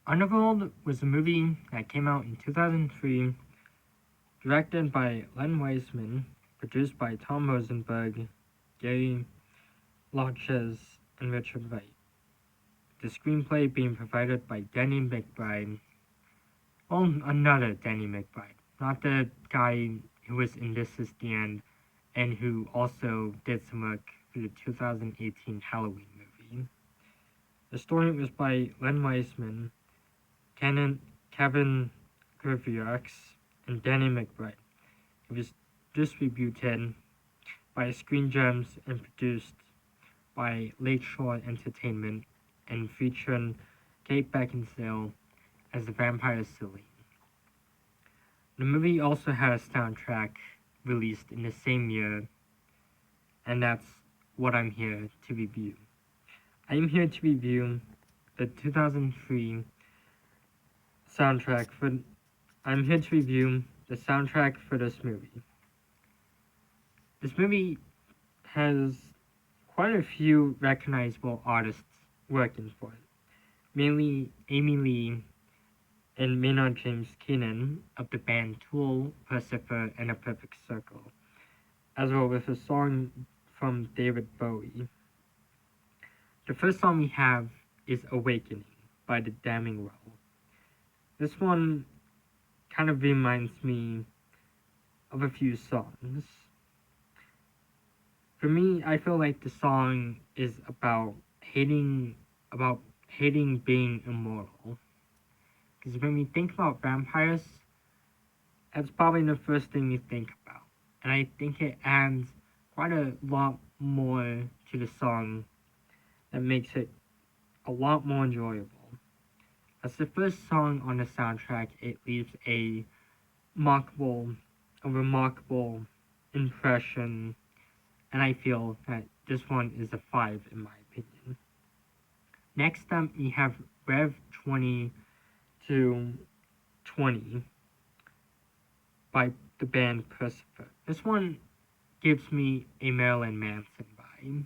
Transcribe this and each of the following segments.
Underworld was a movie that came out in 2003, directed by Len Wiseman, produced by Tom Rosenberg, Gary Lodges, and Richard Wright. The screenplay being provided by Danny McBride. Well, another Danny McBride, not the guy who was in This Is the End and who also did some work for the 2018 Halloween movie. The story was by Len Wiseman, Kevin Griviax, and Danny McBride. It was distributed by Screen Gems and produced by Lakeshore Entertainment and featuring Kate Beckinsale as the vampire Celine. The movie also had a soundtrack released in the same year, and that's what I'm here to review. I am here to review the 2003 soundtrack for. I'm here to review the soundtrack for this movie. This movie has quite a few recognizable artists working for it, mainly Amy Lee and Maynard James Keenan of the band Tool, Percifer, and A Perfect Circle, as well as a song from David Bowie. The first song we have is Awakening by The Damning Well. This one kind of reminds me of a few songs. For me, I feel like the song is about hating being immortal. Because when we think about vampires, that's probably the first thing we think about. And I think it adds quite a lot more to the song that makes it a lot more enjoyable. As the first song on the soundtrack, it leaves a remarkable impression, and I feel that this one is a 5 in my opinion. Next up, we have Rev 20 to 20 by the band Percifer. This one gives me a Marilyn Manson vibe.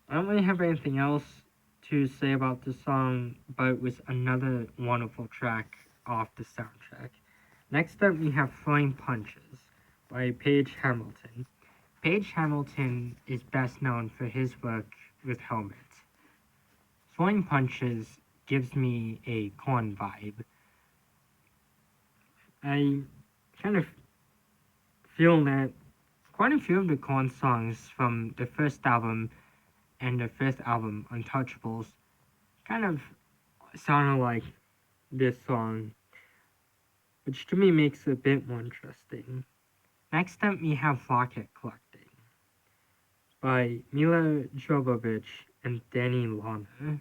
I don't really have anything else to say about the song, but it was another wonderful track off the soundtrack. Next up, we have Throwing Punches by Page Hamilton. Page Hamilton is best known for his work with Helmet. Throwing Punches gives me a Korn vibe. I kind of feel that quite a few of the Korn songs from the first album and the fifth album, Untouchables, kind of sounded like this song, which to me makes it a bit more interesting. Next up, we have Rocket Collecting by Mila Jovovich and Danny Lohner.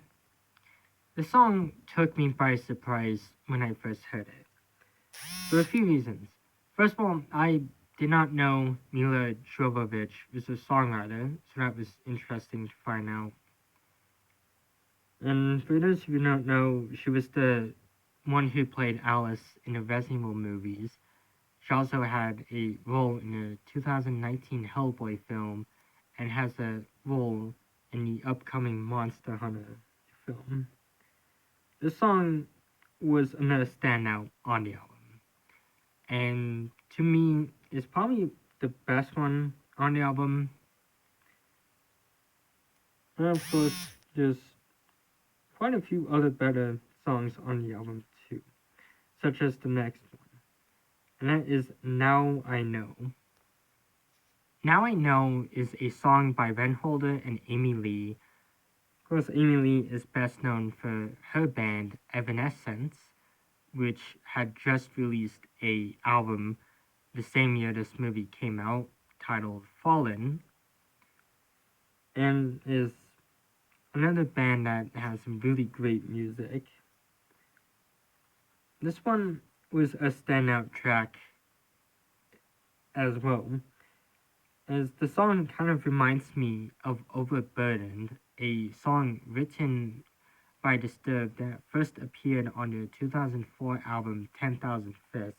The song took me by surprise when I first heard it, for a few reasons. First of all, I did not know Mila Jovovich was a songwriter, so that was interesting to find out. And for those who don't know, she was the one who played Alice in the Resident Evil movies. She also had a role in the 2019 Hellboy film and has a role in the upcoming Monster Hunter film. This song was another standout on the album, and to me, it's probably the best one on the album. And of course, there's quite a few other better songs on the album too, such as the next one, and that is Now I Know. Now I Know is a song by Ren Holder and Amy Lee. Of course, Amy Lee is best known for her band Evanescence, which had just released an album the same year this movie came out, titled Fallen, and is another band that has some really great music. This one was a standout track as well, as the song kind of reminds me of Overburdened, a song written by Disturbed that first appeared on their 2004 album 10,000 Fists.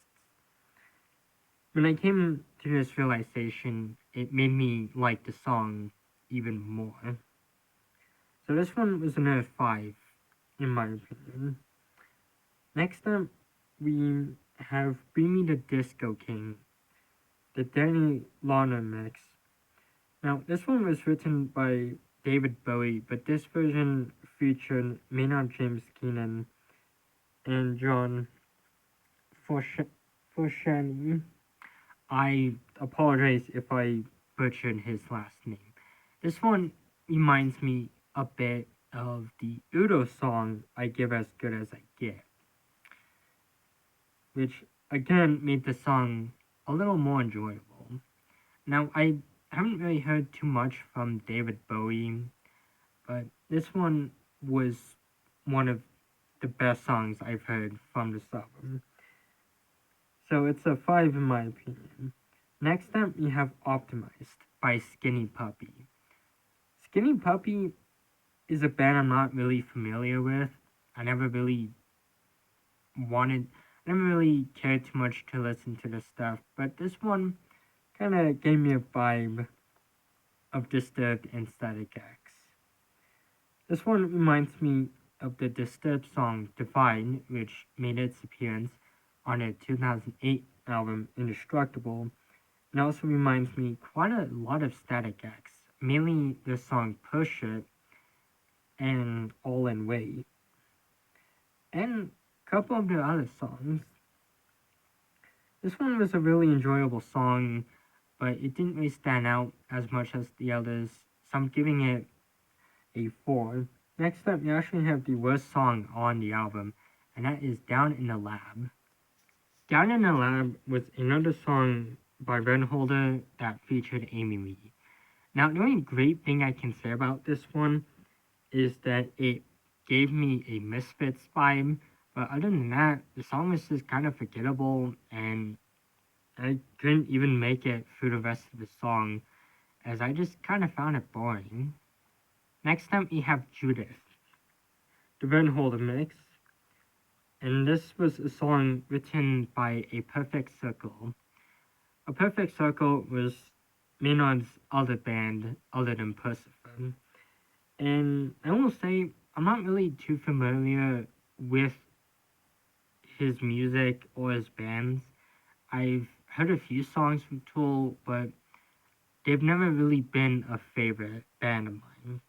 When I came to this realization, it made me like the song even more. So this one was another 5, in my opinion. Next up, we have Bring Me the Disco King, the Danny Lana mix. Now, this one was written by David Bowie, but this version featured Maynard James Keenan and John Frusciante. I apologize if I butchered his last name. This one reminds me a bit of the Udo song I Give As Good As I Get, which again made the song a little more enjoyable. Now, I haven't really heard too much from David Bowie, but this one was one of the best songs I've heard from this album. So it's a 5 in my opinion. Next up, we have Optimized by Skinny Puppy. Skinny Puppy is a band I'm not really familiar with. I never really wanted, I never really cared too much to listen to this stuff, but this one kind of gave me a vibe of Disturbed and Static X. This one reminds me of the Disturbed song Divine, which made its appearance on their 2008 album Indestructible, and also reminds me quite a lot of Static X, mainly the song Push It and All in Way, and a couple of the other songs. This one was a really enjoyable song, but it didn't really stand out as much as the others, so I'm giving it a 4. Next up, you actually have the worst song on the album, and that is Down in the Lab. Down in the Lab was another song by Holder that featured Amy Lee. Now, the only great thing I can say about this one is that it gave me a Misfits vibe, but other than that, the song was just kind of forgettable, and I couldn't even make it through the rest of the song, as I just kind of found it boring. Next up, we have Judith, the Van Holder mix, and this was a song written by A Perfect Circle. A Perfect Circle was Maynard's other band other than Persephone, and I will say I'm not really too familiar with his music or his bands. I've heard a few songs from Tool, but they've never really been a favorite band of mine.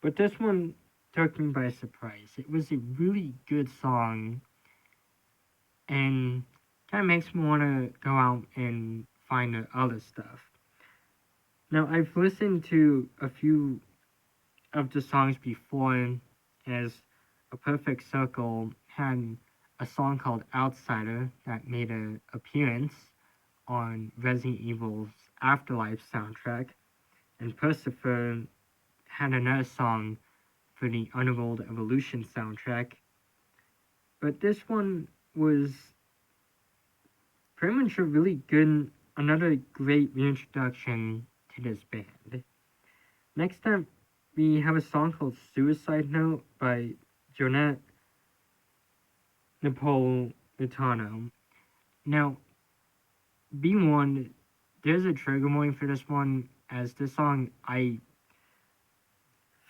But this one took me by surprise. It was a really good song and kind of makes me want to go out and find the other stuff. Now, I've listened to a few of the songs before, as A Perfect Circle had a song called Outsider that made an appearance on Resident Evil's Afterlife soundtrack, and Persephone had another song for the Underworld Evolution soundtrack. But this one was pretty much a really good, another great reintroduction to this band. Next up, we have a song called Suicide Note by Jonette Napolitano. Now, be warned, there's a trigger warning for this one, as this song, I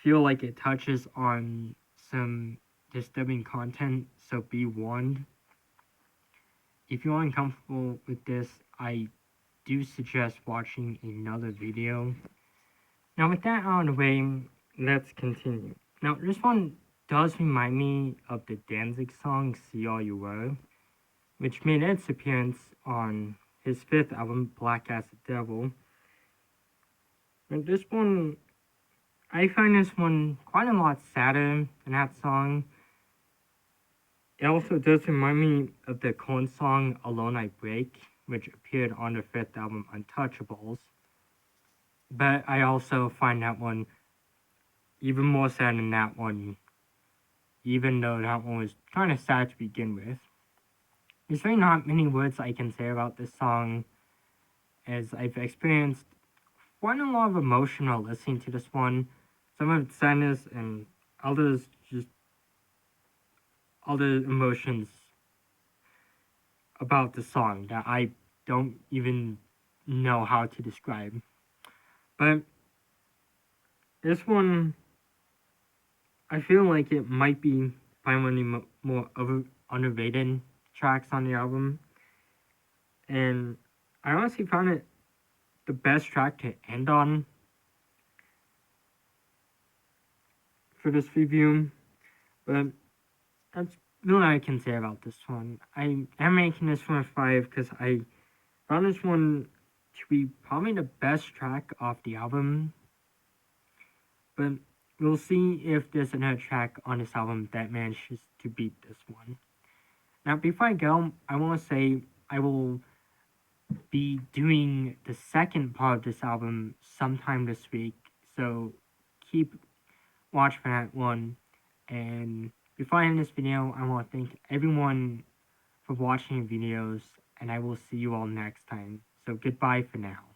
feel like it touches on some disturbing content, so be warned. If you're uncomfortable with this, I do suggest watching another video. Now, with that out of the way, let's continue. Now, this one does remind me of the Danzig song See All You Were, which made its appearance on his 5th album, Black as the Devil. And this one, I find this one quite a lot sadder than that song. It also does remind me of the Korn song Alone I Break, which appeared on the 5th album, Untouchables. But I also find that one even more sad than that one, even though that one was kind of sad to begin with. There's really not many words I can say about this song, as I've experienced quite a lot of emotion while listening to this one. Some of it's sadness and others just other emotions about the song that I don't even know how to describe. But this one, I feel like it might be more underrated tracks on the album. And I honestly found it the best track to end on for this review. But that's really all I can say about this one. I am making this one a 5 because I found this one to be probably the best track off the album. But we'll see if there's another track on this album that manages to beat this one. Now, before I go, I want to say I will be doing the second part of this album sometime this week. So keep watch for that one. And before I end this video, I want to thank everyone for watching the videos, and I will see you all next time. So goodbye for now.